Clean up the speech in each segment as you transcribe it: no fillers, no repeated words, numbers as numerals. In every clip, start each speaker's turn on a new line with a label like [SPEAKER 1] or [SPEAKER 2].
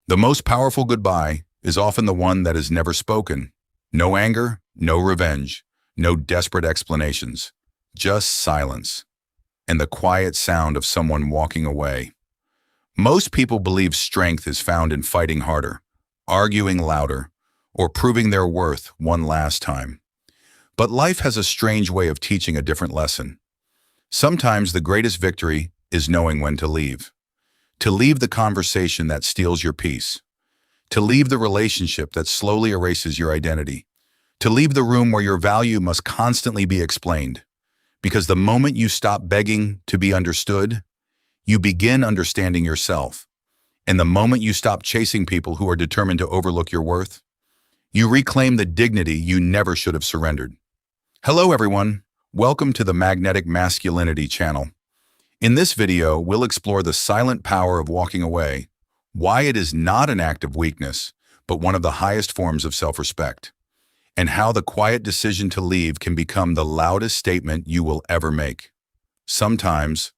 [SPEAKER 1] The most powerful goodbye is often the one that is never spoken. No anger, no revenge, no desperate explanations, just silence and the quiet sound of someone walking away. Most people believe strength is found in fighting harder, arguing louder, or proving their worth one last time. But life has a strange way of teaching a different lesson. Sometimes the greatest victory is knowing when to leave. To leave the conversation that steals your peace. To leave the relationship that slowly erases your identity. To leave the room where your value must constantly be explained. Because the moment you stop begging to be understood, you begin understanding yourself. And the moment you stop chasing people who are determined to overlook your worth, you reclaim the dignity you never should have surrendered. Hello everyone, welcome to the Magnetic Masculinity channel. In this video, we'll explore the silent power of walking away, why it is not an act of weakness, but one of the highest forms of self-respect, and how the quiet decision to leave can become the loudest statement you will ever make. Sometimes,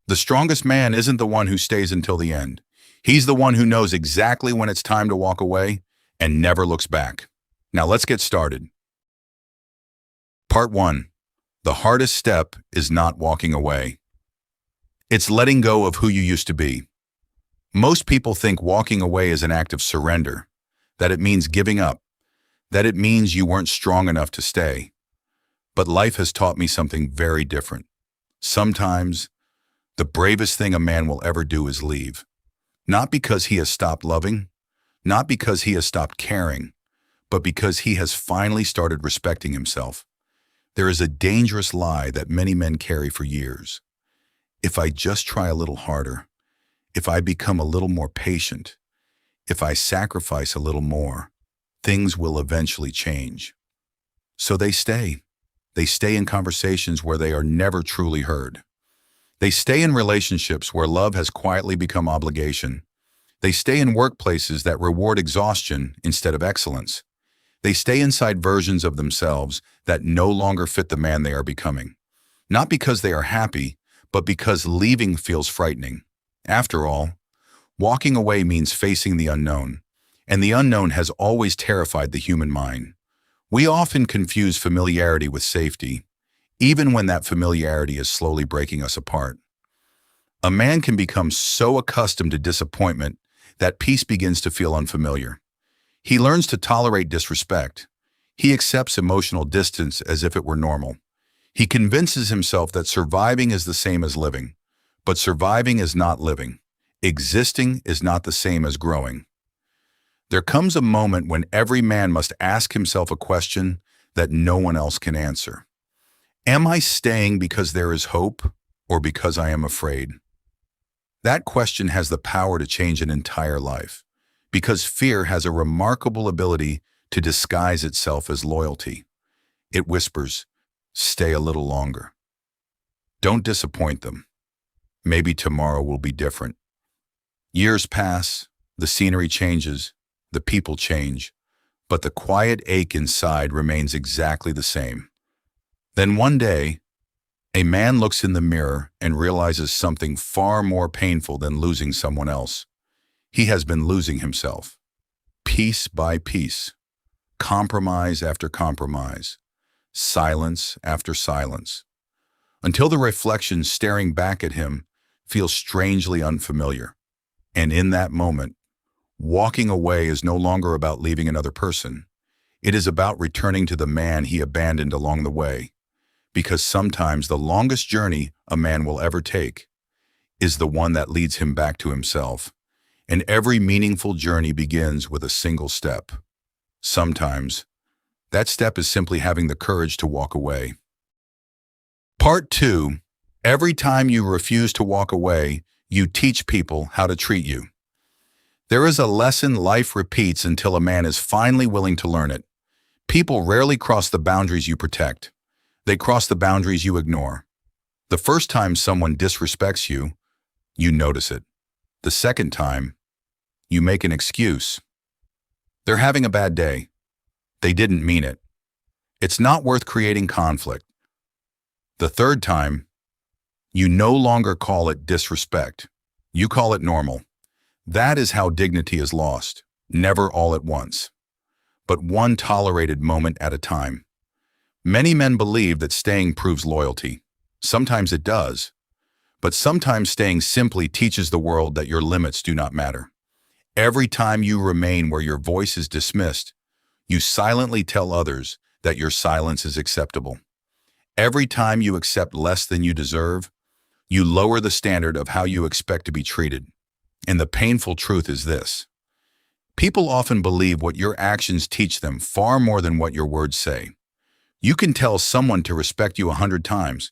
[SPEAKER 1] the strongest man isn't the one who stays until the end. He's the one who knows exactly when it's time to walk away and never looks back. Now let's get started. Part 1. The hardest step is not walking away. It's letting go of who you used to be. Most people think walking away is an act of surrender, that it means giving up, that it means you weren't strong enough to stay. But life has taught me something very different. Sometimes, the bravest thing a man will ever do is leave. Not because he has stopped loving, not because he has stopped caring, but because he has finally started respecting himself. There is a dangerous lie that many men carry for years. If I just try a little harder, if I become a little more patient, if I sacrifice a little more, things will eventually change. So they stay. They stay in conversations where they are never truly heard. They stay in relationships where love has quietly become obligation. They stay in workplaces that reward exhaustion instead of excellence. They stay inside versions of themselves that no longer fit the man they are becoming. Not because they are happy, but because leaving feels frightening. After all, walking away means facing the unknown, and the unknown has always terrified the human mind. We often confuse familiarity with safety, even when that familiarity is slowly breaking us apart. A man can become so accustomed to disappointment that peace begins to feel unfamiliar. He learns to tolerate disrespect. He accepts emotional distance as if it were normal. He convinces himself that surviving is the same as living. But surviving is not living. Existing is not the same as growing. There comes a moment when every man must ask himself a question that no one else can answer. Am I staying because there is hope or because I am afraid? That question has the power to change an entire life, because fear has a remarkable ability to disguise itself as loyalty. It whispers, "Stay a little longer. Don't disappoint them. Maybe tomorrow will be different." Years pass, the scenery changes, the people change, but the quiet ache inside remains exactly the same. Then one day, a man looks in the mirror and realizes something far more painful than losing someone else. He has been losing himself, piece by piece, compromise after compromise, silence after silence, until the reflection staring back at him feels strangely unfamiliar. And in that moment, walking away is no longer about leaving another person. It is about returning to the man he abandoned along the way. Because sometimes the longest journey a man will ever take is the one that leads him back to himself. And every meaningful journey begins with a single step. Sometimes, that step is simply having the courage to walk away. Part 2. Every time you refuse to walk away, you teach people how to treat you. There is a lesson life repeats until a man is finally willing to learn it. People rarely cross the boundaries you protect. They cross the boundaries you ignore. The first time someone disrespects you, you notice it. The second time, you make an excuse. They're having a bad day. They didn't mean it. It's not worth creating conflict. The third time, you no longer call it disrespect. You call it normal. That is how dignity is lost, never all at once, but one tolerated moment at a time. Many men believe that staying proves loyalty. Sometimes it does, but sometimes staying simply teaches the world that your limits do not matter. Every time you remain where your voice is dismissed, you silently tell others that your silence is acceptable. Every time you accept less than you deserve, you lower the standard of how you expect to be treated. And the painful truth is this: people often believe what your actions teach them far more than what your words say. You can tell someone to respect you 100 times,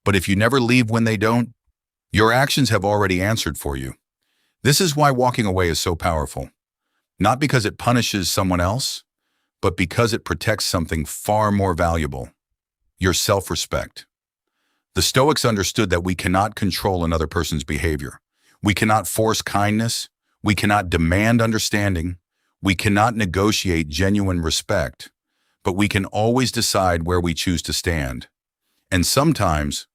[SPEAKER 1] but if you never leave when they don't, your actions have already answered for you. This is why walking away is so powerful. Not because it punishes someone else, but because it protects something far more valuable: your self-respect. The Stoics understood that we cannot control another person's behavior. We cannot force kindness. We cannot demand understanding. We cannot negotiate genuine respect, but we can always decide where we choose to stand. And sometimes,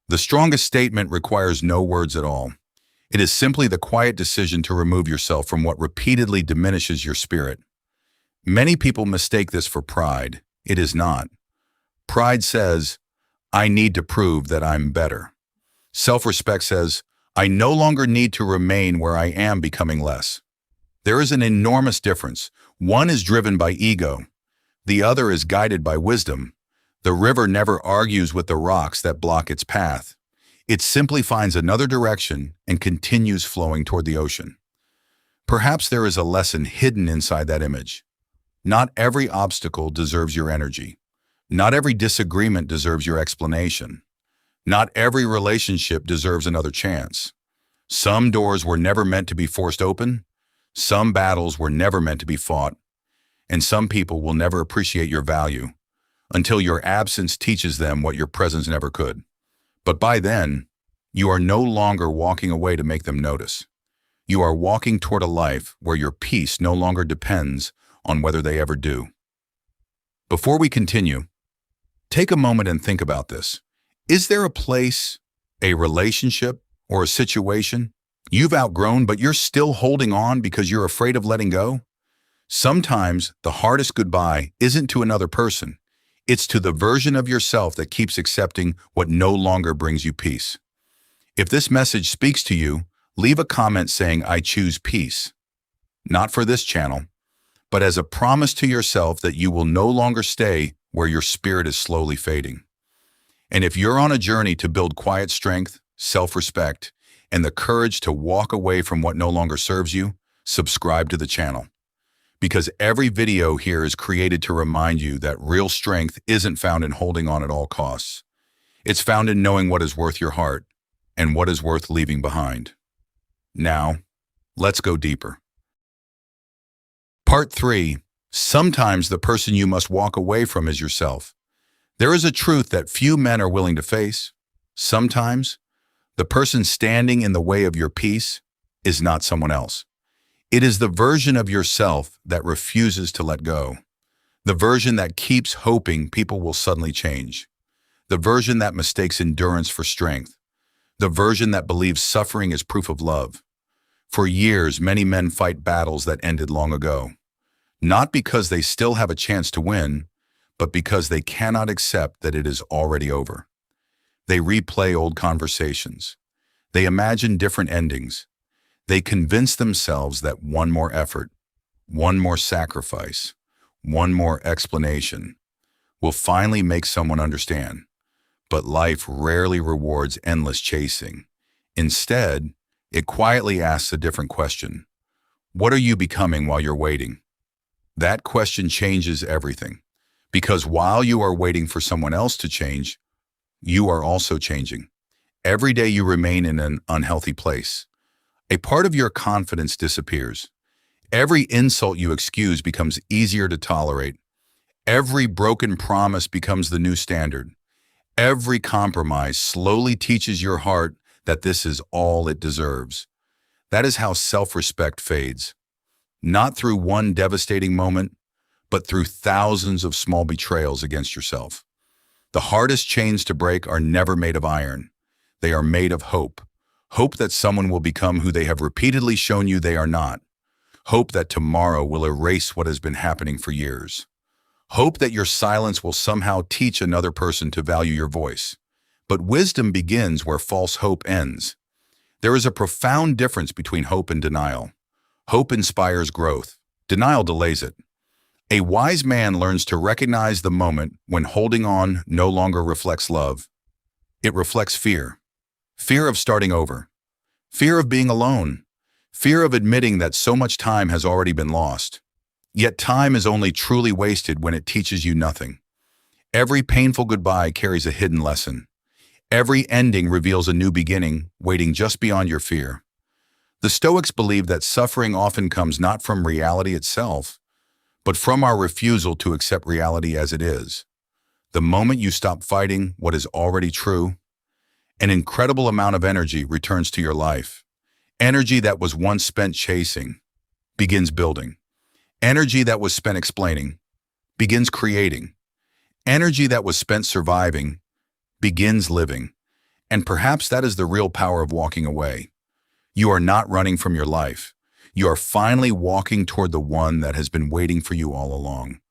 [SPEAKER 1] the strongest statement requires no words at all. It is simply the quiet decision to remove yourself from what repeatedly diminishes your spirit. Many people mistake this for pride. It is not. Pride says, I need to prove that I'm better. Self-respect says, I no longer need to remain where I am becoming less. There is an enormous difference. One is driven by ego. The other is guided by wisdom. The river never argues with the rocks that block its path. It simply finds another direction and continues flowing toward the ocean. Perhaps there is a lesson hidden inside that image. Not every obstacle deserves your energy. Not every disagreement deserves your explanation. Not every relationship deserves another chance. Some doors were never meant to be forced open. Some battles were never meant to be fought. And some people will never appreciate your value until your absence teaches them what your presence never could. But by then, you are no longer walking away to make them notice. You are walking toward a life where your peace no longer depends on whether they ever do. Before we continue, take a moment and think about this. Is there a place, a relationship, or a situation you've outgrown but you're still holding on because you're afraid of letting go? Sometimes the hardest goodbye isn't to another person. It's to the version of yourself that keeps accepting what no longer brings you peace. If this message speaks to you, leave a comment saying, I choose peace. Not for this channel, but as a promise to yourself that you will no longer stay where your spirit is slowly fading. And if you're on a journey to build quiet strength, self-respect, and the courage to walk away from what no longer serves you, subscribe to the channel. Because every video here is created to remind you that real strength isn't found in holding on at all costs. It's found in knowing what is worth your heart and what is worth leaving behind. Now, let's go deeper. Part 3. Sometimes the person you must walk away from is yourself. There is a truth that few men are willing to face. Sometimes, the person standing in the way of your peace is not someone else. It is the version of yourself that refuses to let go. The version that keeps hoping people will suddenly change. The version that mistakes endurance for strength. The version that believes suffering is proof of love. For years, many men fight battles that ended long ago. Not because they still have a chance to win, but because they cannot accept that it is already over. They replay old conversations. They imagine different endings. They convince themselves that one more effort, one more sacrifice, one more explanation will finally make someone understand. But life rarely rewards endless chasing. Instead, it quietly asks a different question. What are you becoming while you're waiting? That question changes everything. Because while you are waiting for someone else to change, you are also changing. Every day you remain in an unhealthy place. A part of your confidence disappears. Every insult you excuse becomes easier to tolerate. Every broken promise becomes the new standard. Every compromise slowly teaches your heart that this is all it deserves. That is how self-respect fades. Not through one devastating moment, but through thousands of small betrayals against yourself. The hardest chains to break are never made of iron. They are made of hope. Hope that someone will become who they have repeatedly shown you they are not. Hope that tomorrow will erase what has been happening for years. Hope that your silence will somehow teach another person to value your voice. But wisdom begins where false hope ends. There is a profound difference between hope and denial. Hope inspires growth. Denial delays it. A wise man learns to recognize the moment when holding on no longer reflects love. It reflects fear. Fear of starting over. Fear of being alone. Fear of admitting that so much time has already been lost. Yet time is only truly wasted when it teaches you nothing. Every painful goodbye carries a hidden lesson. Every ending reveals a new beginning, waiting just beyond your fear. The Stoics believe that suffering often comes not from reality itself, but from our refusal to accept reality as it is. The moment you stop fighting what is already true, an incredible amount of energy returns to your life. Energy that was once spent chasing begins building. Energy that was spent explaining begins creating. Energy that was spent surviving begins living. And perhaps that is the real power of walking away. You are not running from your life. You are finally walking toward the one that has been waiting for you all along.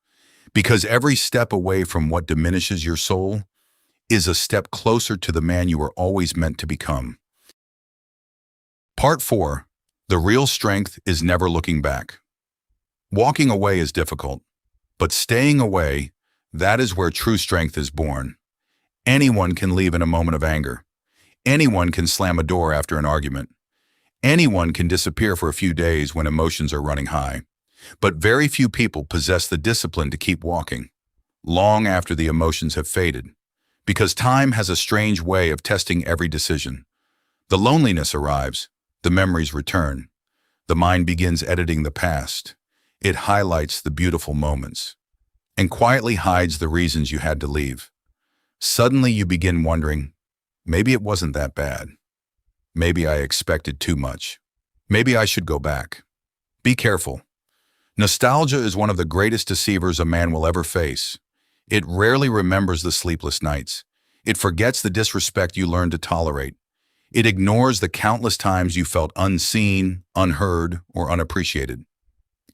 [SPEAKER 1] Because every step away from what diminishes your soul is a step closer to the man you were always meant to become. Part 4. The real strength is never looking back. Walking away is difficult, but staying away, that is where true strength is born. Anyone can leave in a moment of anger. Anyone can slam a door after an argument. Anyone can disappear for a few days when emotions are running high. But very few people possess the discipline to keep walking, long after the emotions have faded. Because time has a strange way of testing every decision. The loneliness arrives, the memories return. The mind begins editing the past. It highlights the beautiful moments and quietly hides the reasons you had to leave. Suddenly you begin wondering, maybe it wasn't that bad. Maybe I expected too much. Maybe I should go back. Be careful. Nostalgia is one of the greatest deceivers a man will ever face. It rarely remembers the sleepless nights. It forgets the disrespect you learned to tolerate. It ignores the countless times you felt unseen, unheard, or unappreciated.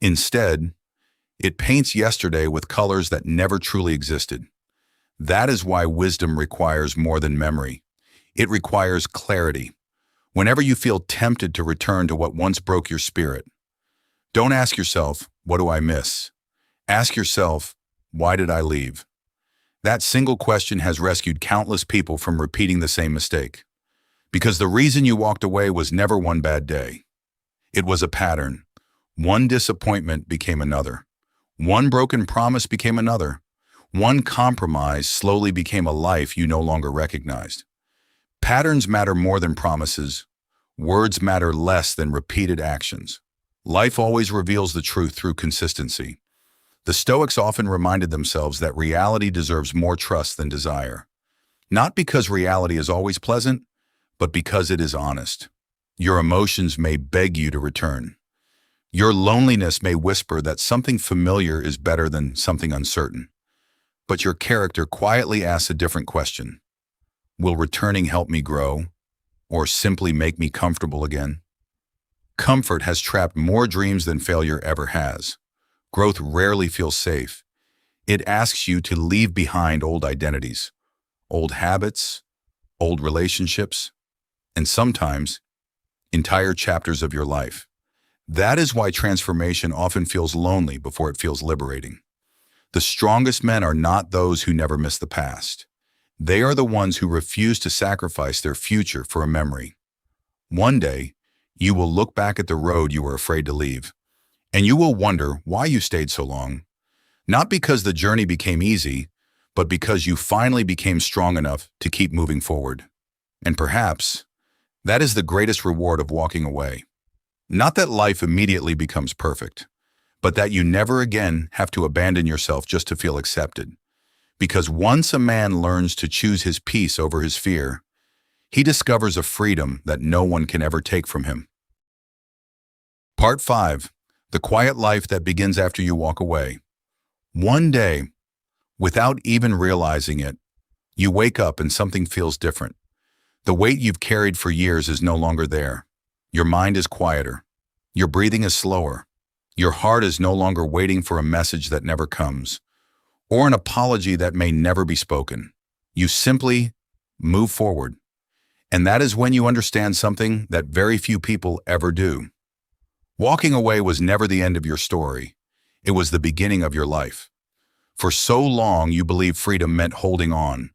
[SPEAKER 1] Instead, it paints yesterday with colors that never truly existed. That is why wisdom requires more than memory. It requires clarity. Whenever you feel tempted to return to what once broke your spirit, don't ask yourself, what do I miss? Ask yourself, why did I leave? That single question has rescued countless people from repeating the same mistake. Because the reason you walked away was never one bad day. It was a pattern. One disappointment became another. One broken promise became another. One compromise slowly became a life you no longer recognized. Patterns matter more than promises. Words matter less than repeated actions. Life always reveals the truth through consistency. The Stoics often reminded themselves that reality deserves more trust than desire. Not because reality is always pleasant, but because it is honest. Your emotions may beg you to return. Your loneliness may whisper that something familiar is better than something uncertain. But your character quietly asks a different question. Will returning help me grow, or simply make me comfortable again? Comfort has trapped more dreams than failure ever has. Growth rarely feels safe. It asks you to leave behind old identities, old habits, old relationships, and sometimes entire chapters of your life. That is why transformation often feels lonely before it feels liberating. The strongest men are not those who never miss the past. They are the ones who refuse to sacrifice their future for a memory. One day, you will look back at the road you were afraid to leave, and you will wonder why you stayed so long. Not because the journey became easy, but because you finally became strong enough to keep moving forward. And perhaps, that is the greatest reward of walking away. Not that life immediately becomes perfect, but that you never again have to abandon yourself just to feel accepted. Because once a man learns to choose his peace over his fear, he discovers a freedom that no one can ever take from him. Part 5. The quiet life that begins after you walk away. One day, without even realizing it, you wake up and something feels different. The weight you've carried for years is no longer there. Your mind is quieter. Your breathing is slower. Your heart is no longer waiting for a message that never comes, or an apology that may never be spoken. You simply move forward. And that is when you understand something that very few people ever do. Walking away was never the end of your story. It was the beginning of your life. For so long, you believed freedom meant holding on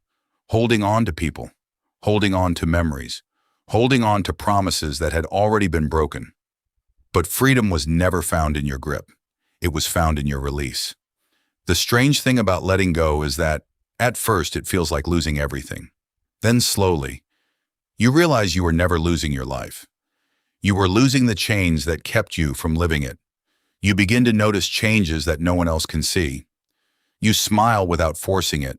[SPEAKER 1] to people, holding on to memories, holding on to promises that had already been broken. But freedom was never found in your grip. It was found in your release. The strange thing about letting go is that, at first, it feels like losing everything. Then slowly, you realize you were never losing your life. You were losing the chains that kept you from living it. You begin to notice changes that no one else can see. You smile without forcing it.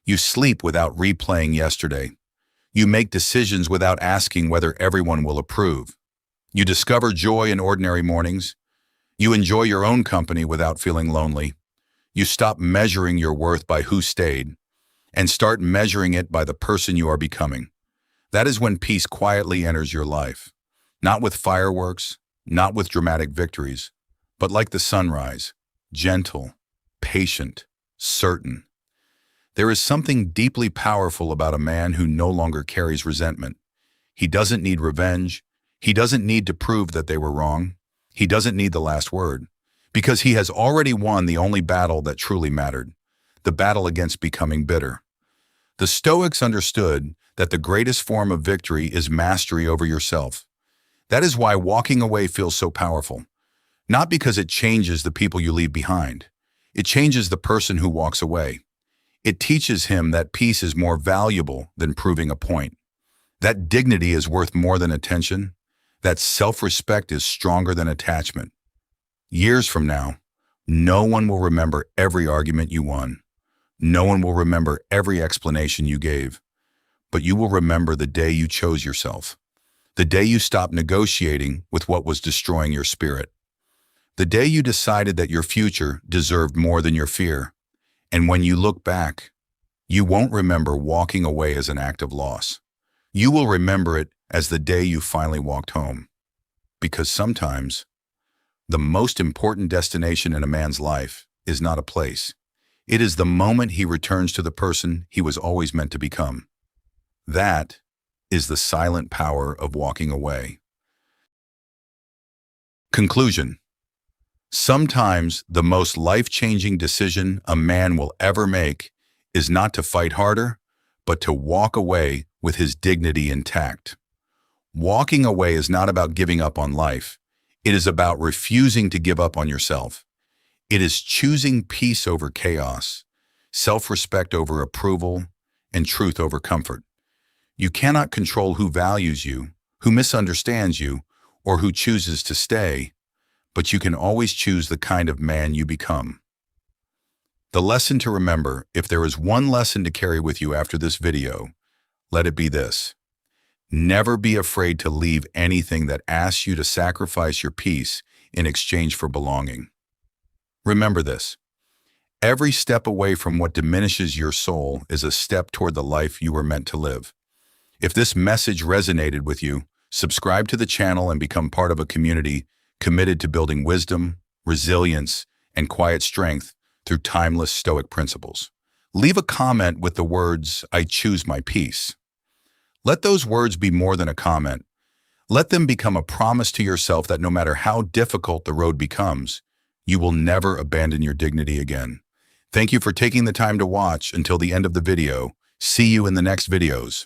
[SPEAKER 1] You sleep without replaying yesterday. You make decisions without asking whether everyone will approve. You discover joy in ordinary mornings. You enjoy your own company without feeling lonely. You stop measuring your worth by who stayed and start measuring it by the person you are becoming. That is when peace quietly enters your life. Not with fireworks, not with dramatic victories, but like the sunrise, gentle, patient, certain. There is something deeply powerful about a man who no longer carries resentment. He doesn't need revenge. He doesn't need to prove that they were wrong. He doesn't need the last word, because he has already won the only battle that truly mattered, the battle against becoming bitter. The Stoics understood that the greatest form of victory is mastery over yourself. That is why walking away feels so powerful. Not because it changes the people you leave behind. It changes the person who walks away. It teaches him that peace is more valuable than proving a point. That dignity is worth more than attention. That self-respect is stronger than attachment. Years from now, no one will remember every argument you won. No one will remember every explanation you gave. But you will remember the day you chose yourself. The day you stopped negotiating with what was destroying your spirit. The day you decided that your future deserved more than your fear. And when you look back, you won't remember walking away as an act of loss. You will remember it as the day you finally walked home. Because sometimes, the most important destination in a man's life is not a place. It is the moment he returns to the person he was always meant to become. That is the silent power of walking away. Conclusion. Sometimes the most life-changing decision a man will ever make is not to fight harder, but to walk away with his dignity intact. Walking away is not about giving up on life. It is about refusing to give up on yourself. It is choosing peace over chaos, self-respect over approval, and truth over comfort. You cannot control who values you, who misunderstands you, or who chooses to stay, but you can always choose the kind of man you become. The lesson to remember, if there is one lesson to carry with you after this video, let it be this. Never be afraid to leave anything that asks you to sacrifice your peace in exchange for belonging. Remember this. Every step away from what diminishes your soul is a step toward the life you were meant to live. If this message resonated with you, subscribe to the channel and become part of a community committed to building wisdom, resilience, and quiet strength through timeless Stoic principles. Leave a comment with the words, "I choose my peace." Let those words be more than a comment. Let them become a promise to yourself that no matter how difficult the road becomes, you will never abandon your dignity again. Thank you for taking the time to watch until the end of the video. See you in the next videos.